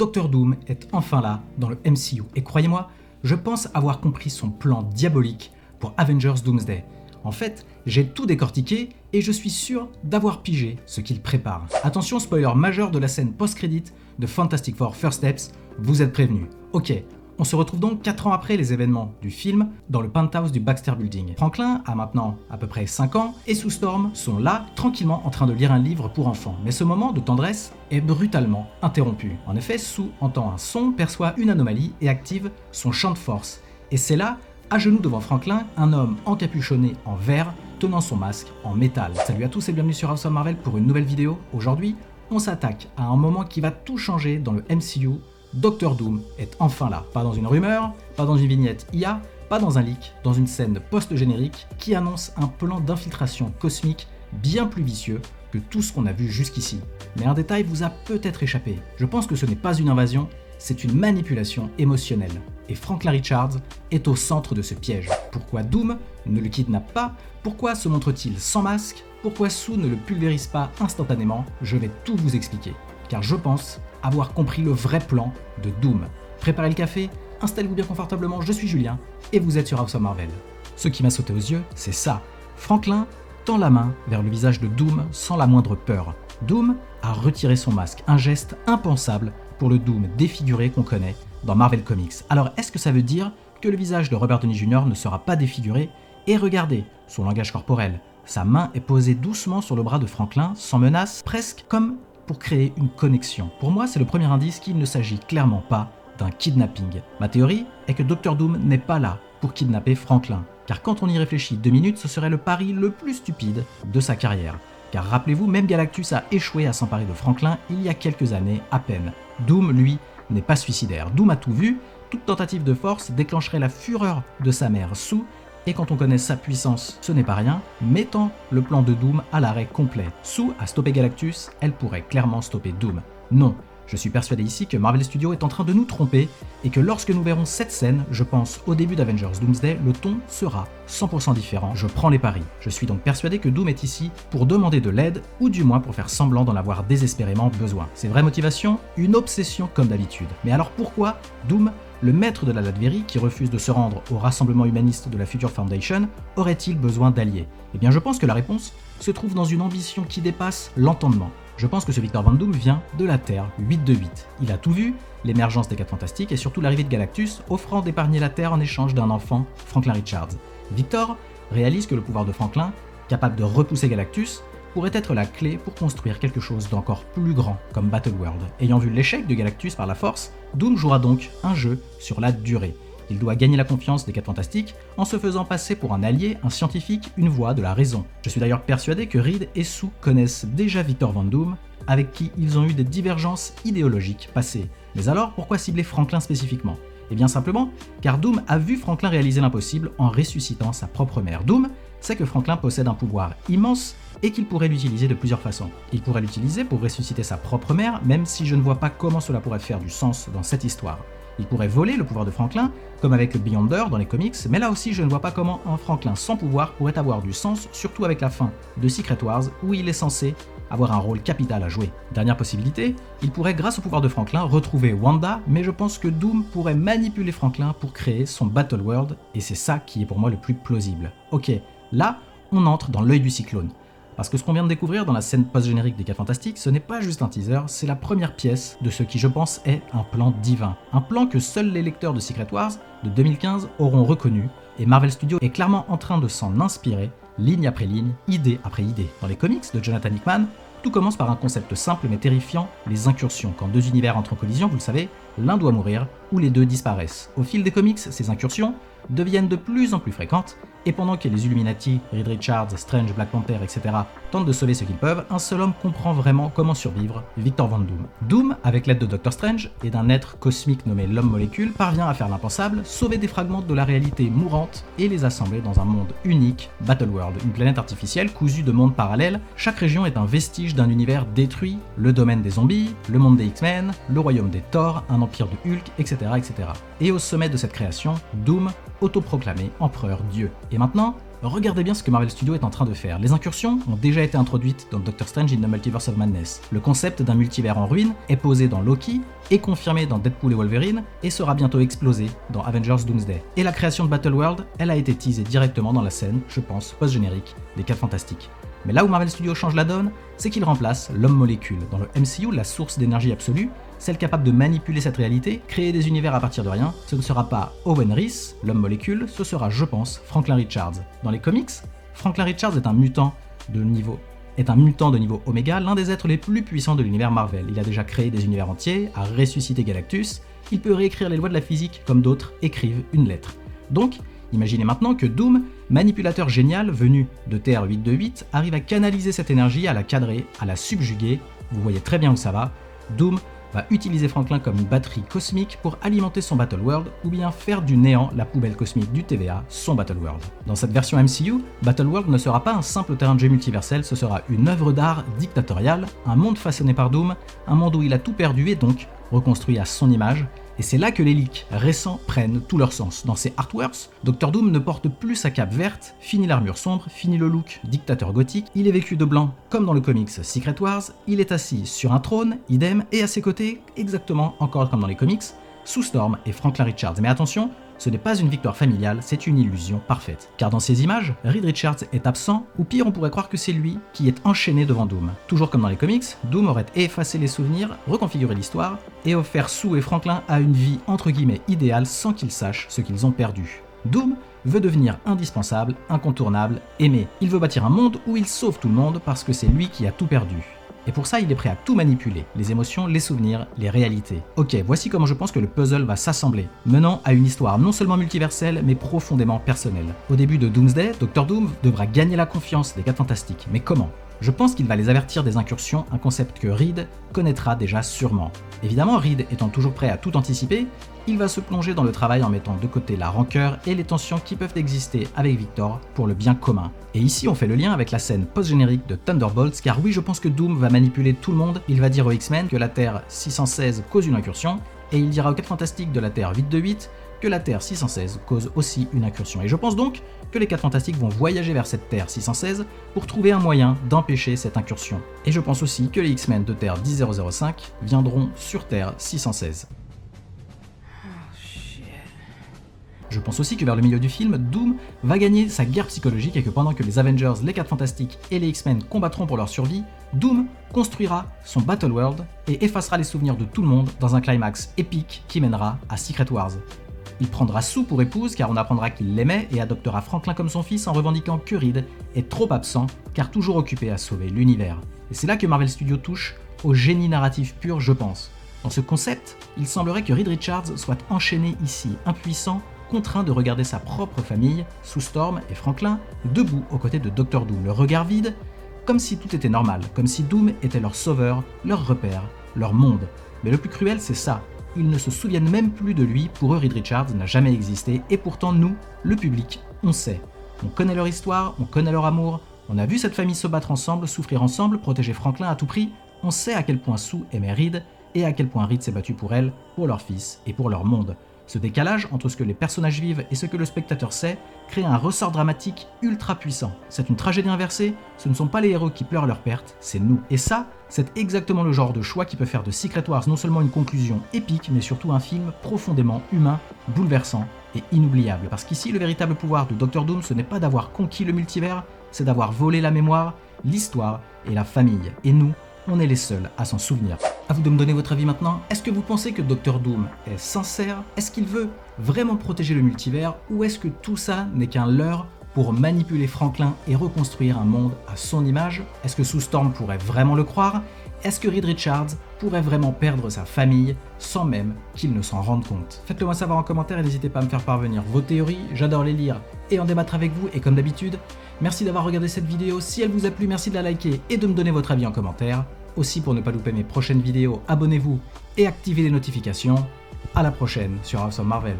Dr Doom est enfin là dans le MCU et croyez-moi, je pense avoir compris son plan diabolique pour Avengers Doomsday. En fait, j'ai tout décortiqué et je suis sûr d'avoir pigé ce qu'il prépare. Attention, spoiler majeur de la scène post-crédit de Fantastic Four First Steps, vous êtes prévenus. Ok, on se retrouve donc 4 ans après les événements du film dans le penthouse du Baxter Building. Franklin a maintenant à peu près 5 ans et Sue Storm sont là, tranquillement en train de lire un livre pour enfants. Mais ce moment de tendresse est brutalement interrompu. En effet, Sue entend un son, perçoit une anomalie et active son champ de force. Et c'est là, à genoux devant Franklin, un homme encapuchonné en vert, tenant son masque en métal. Salut à tous et bienvenue sur House of Marvel pour une nouvelle vidéo. Aujourd'hui, on s'attaque à un moment qui va tout changer dans le MCU. Dr Doom est enfin là. Pas dans une rumeur, pas dans une vignette IA, pas dans un leak, dans une scène post-générique qui annonce un plan d'infiltration cosmique bien plus vicieux que tout ce qu'on a vu jusqu'ici. Mais un détail vous a peut-être échappé. Je pense que ce n'est pas une invasion, c'est une manipulation émotionnelle. Et Franklin Richards est au centre de ce piège. Pourquoi Doom ne le kidnappe pas? Pourquoi se montre-t-il sans masque? Pourquoi Sue ne le pulvérise pas instantanément? Je vais tout vous expliquer. Car je pense avoir compris le vrai plan de Doom. Préparez le café, installez-vous bien confortablement, je suis Julien, et vous êtes sur House of Marvel. Ce qui m'a sauté aux yeux, c'est ça. Franklin tend la main vers le visage de Doom sans la moindre peur. Doom a retiré son masque, un geste impensable pour le Doom défiguré qu'on connaît dans Marvel Comics. Alors est-ce que ça veut dire que le visage de Robert Downey Jr. ne sera pas défiguré? Et regardez son langage corporel. Sa main est posée doucement sur le bras de Franklin, sans menace, presque comme pour créer une connexion. Pour moi, c'est le premier indice qu'il ne s'agit clairement pas d'un kidnapping. Ma théorie est que Dr Doom n'est pas là pour kidnapper Franklin, car quand on y réfléchit 2 minutes, ce serait le pari le plus stupide de sa carrière. Car rappelez-vous, même Galactus a échoué à s'emparer de Franklin il y a quelques années à peine. Doom, lui, n'est pas suicidaire. Doom a tout vu, toute tentative de force déclencherait la fureur de sa mère Sue, et quand on connaît sa puissance, ce n'est pas rien, mettant le plan de Doom à l'arrêt complet. Sue a stoppé Galactus, elle pourrait clairement stopper Doom. Non, je suis persuadé ici que Marvel Studios est en train de nous tromper, et que lorsque nous verrons cette scène, je pense au début d'Avengers Doomsday, le ton sera 100% différent. Je prends les paris. Je suis donc persuadé que Doom est ici pour demander de l'aide, ou du moins pour faire semblant d'en avoir désespérément besoin. Ses vraies motivations? Une obsession comme d'habitude. Mais alors pourquoi Doom, le maître de la Latverie, qui refuse de se rendre au rassemblement humaniste de la Future Foundation, aurait-il besoin d'alliés? Eh bien je pense que la réponse se trouve dans une ambition qui dépasse l'entendement. Je pense que ce Victor Von Doom vient de la Terre 828. Il a tout vu, l'émergence des 4 Fantastiques et surtout l'arrivée de Galactus, offrant d'épargner la Terre en échange d'un enfant, Franklin Richards. Victor réalise que le pouvoir de Franklin, capable de repousser Galactus, pourrait être la clé pour construire quelque chose d'encore plus grand comme Battleworld. Ayant vu l'échec de Galactus par la force, Doom jouera donc un jeu sur la durée. Il doit gagner la confiance des 4 Fantastiques en se faisant passer pour un allié, un scientifique, une voix de la raison. Je suis d'ailleurs persuadé que Reed et Sue connaissent déjà Victor Von Doom, avec qui ils ont eu des divergences idéologiques passées. Mais alors, pourquoi cibler Franklin spécifiquement? Eh bien simplement, car Doom a vu Franklin réaliser l'impossible en ressuscitant sa propre mère. Doom sait que Franklin possède un pouvoir immense et qu'il pourrait l'utiliser de plusieurs façons. Il pourrait l'utiliser pour ressusciter sa propre mère, même si je ne vois pas comment cela pourrait faire du sens dans cette histoire. Il pourrait voler le pouvoir de Franklin, comme avec le Beyonder dans les comics, mais là aussi je ne vois pas comment un Franklin sans pouvoir pourrait avoir du sens, surtout avec la fin de Secret Wars, où il est censé avoir un rôle capital à jouer. Dernière possibilité, il pourrait grâce au pouvoir de Franklin retrouver Wanda, mais je pense que Doom pourrait manipuler Franklin pour créer son Battleworld, et c'est ça qui est pour moi le plus plausible. Ok, là, on entre dans l'œil du cyclone. Parce que ce qu'on vient de découvrir dans la scène post-générique des 4 Fantastiques, ce n'est pas juste un teaser, c'est la première pièce de ce qui je pense est un plan divin. Un plan que seuls les lecteurs de Secret Wars de 2015 auront reconnu, et Marvel Studios est clairement en train de s'en inspirer, ligne après ligne, idée après idée. Dans les comics de Jonathan Hickman, tout commence par un concept simple mais terrifiant, les incursions. Quand 2 univers entrent en collision, vous le savez, l'un doit mourir ou les 2 disparaissent. Au fil des comics, ces incursions deviennent de plus en plus fréquentes, et pendant que les Illuminati, Reed Richards, Strange, Black Panther, etc. tentent de sauver ce qu'ils peuvent, un seul homme comprend vraiment comment survivre, Victor Von Doom. Doom, avec l'aide de Doctor Strange et d'un être cosmique nommé l'Homme-Molécule, parvient à faire l'impensable, sauver des fragments de la réalité mourante et les assembler dans un monde unique, Battleworld, une planète artificielle cousue de mondes parallèles. Chaque région est un vestige d'un univers détruit, le domaine des zombies, le monde des X-Men, le royaume des Thor, un empire de Hulk, etc. etc. Et au sommet de cette création, Doom, autoproclamé empereur Dieu. Et maintenant, Regardez bien ce que Marvel Studios est en train de faire. Les incursions ont déjà été introduites dans Doctor Strange in the Multiverse of Madness. Le concept d'un multivers en ruine est posé dans Loki, est confirmé dans Deadpool et Wolverine, et sera bientôt explosé dans Avengers Doomsday. Et la création de Battleworld, elle a été teasée directement dans la scène, je pense, post-générique des 4 Fantastiques. Mais là où Marvel Studios change la donne, c'est qu'il remplace l'homme molécule. Dans le MCU, la source d'énergie absolue, celle capable de manipuler cette réalité, créer des univers à partir de rien, ce ne sera pas Owen Reece, l'homme molécule, ce sera, je pense, Franklin Richards. Dans les comics, Franklin Richards est un mutant de niveau Oméga, l'un des êtres les plus puissants de l'univers Marvel. Il a déjà créé des univers entiers, a ressuscité Galactus, il peut réécrire les lois de la physique comme d'autres écrivent une lettre. Donc, imaginez maintenant que Doom, manipulateur génial venu de Terre 828, arrive à canaliser cette énergie, à la cadrer, à la subjuguer. Vous voyez très bien où ça va. Doom va utiliser Franklin comme une batterie cosmique pour alimenter son Battleworld ou bien faire du néant la poubelle cosmique du TVA, son Battleworld. Dans cette version MCU, Battleworld ne sera pas un simple terrain de jeu multiversel, ce sera une œuvre d'art dictatoriale, un monde façonné par Doom, un monde où il a tout perdu et donc reconstruit à son image. Et c'est là que les leaks récents prennent tout leur sens. Dans ses artworks, Dr Doom ne porte plus sa cape verte, fini l'armure sombre, fini le look dictateur gothique, il est vêtu de blanc comme dans le comics Secret Wars, il est assis sur un trône, idem, et à ses côtés, exactement encore comme dans les comics, Sue Storm et Franklin Richards. Mais attention, ce n'est pas une victoire familiale, c'est une illusion parfaite. Car dans ces images, Reed Richards est absent, ou pire on pourrait croire que c'est lui qui est enchaîné devant Doom. Toujours comme dans les comics, Doom aurait effacé les souvenirs, reconfiguré l'histoire, et offert Sue et Franklin à une vie entre guillemets idéale sans qu'ils sachent ce qu'ils ont perdu. Doom veut devenir indispensable, incontournable, aimé. Il veut bâtir un monde où il sauve tout le monde parce que c'est lui qui a tout perdu. Et pour ça, il est prêt à tout manipuler, les émotions, les souvenirs, les réalités. Ok, voici comment je pense que le puzzle va s'assembler, menant à une histoire non seulement multiverselle, mais profondément personnelle. Au début de Doomsday, Dr Doom devra gagner la confiance des 4 Fantastiques, mais comment ? Je pense qu'il va les avertir des incursions, un concept que Reed connaîtra déjà sûrement. Évidemment, Reed étant toujours prêt à tout anticiper, il va se plonger dans le travail en mettant de côté la rancœur et les tensions qui peuvent exister avec Victor pour le bien commun. Et ici on fait le lien avec la scène post-générique de Thunderbolts, car oui, je pense que Doom va manipuler tout le monde. Il va dire aux X-Men que la Terre 616 cause une incursion, et il dira aux 4 Fantastiques de la Terre 828 que la Terre 616 cause aussi une incursion. Et je pense donc que les 4 Fantastiques vont voyager vers cette Terre 616 pour trouver un moyen d'empêcher cette incursion. Et je pense aussi que les X-Men de Terre 10005 viendront sur Terre 616. Je pense aussi que vers le milieu du film, Doom va gagner sa guerre psychologique et que pendant que les Avengers, les 4 Fantastiques et les X-Men combattront pour leur survie, Doom construira son Battleworld et effacera les souvenirs de tout le monde dans un climax épique qui mènera à Secret Wars. Il prendra Sue pour épouse car on apprendra qu'il l'aimait et adoptera Franklin comme son fils en revendiquant que Reed est trop absent car toujours occupé à sauver l'univers. Et c'est là que Marvel Studios touche au génie narratif pur, je pense. Dans ce concept, il semblerait que Reed Richards soit enchaîné ici, impuissant, contraint de regarder sa propre famille, Sue Storm et Franklin, debout aux côtés de Dr Doom, le regard vide, comme si tout était normal, comme si Doom était leur sauveur, leur repère, leur monde. Mais le plus cruel, c'est ça. Ils ne se souviennent même plus de lui, pour eux Reed Richards n'a jamais existé, et pourtant nous, le public, on sait. On connaît leur histoire, on connaît leur amour, on a vu cette famille se battre ensemble, souffrir ensemble, protéger Franklin à tout prix, on sait à quel point Sue aimait Reed, et à quel point Reed s'est battu pour elle, pour leur fils et pour leur monde. Ce décalage entre ce que les personnages vivent et ce que le spectateur sait crée un ressort dramatique ultra puissant. C'est une tragédie inversée, ce ne sont pas les héros qui pleurent leur perte, c'est nous. Et ça, c'est exactement le genre de choix qui peut faire de Secret Wars non seulement une conclusion épique, mais surtout un film profondément humain, bouleversant et inoubliable. Parce qu'ici, le véritable pouvoir de Dr Doom, ce n'est pas d'avoir conquis le multivers, c'est d'avoir volé la mémoire, l'histoire et la famille. Et nous, on est les seuls à s'en souvenir. À vous de me donner votre avis maintenant. Est-ce que vous pensez que Dr Doom est sincère? Est-ce qu'il veut vraiment protéger le multivers? Ou est-ce que tout ça n'est qu'un leurre pour manipuler Franklin et reconstruire un monde à son image? Est-ce que Sue Storm pourrait vraiment le croire? Est-ce que Reed Richards pourrait vraiment perdre sa famille sans même qu'il ne s'en rende compte? Faites-le moi savoir en commentaire et n'hésitez pas à me faire parvenir vos théories, j'adore les lire et en débattre avec vous, et comme d'habitude, merci d'avoir regardé cette vidéo. Si elle vous a plu, merci de la liker et de me donner votre avis en commentaire. Aussi, pour ne pas louper mes prochaines vidéos, abonnez-vous et activez les notifications. À la prochaine sur House of Marvel.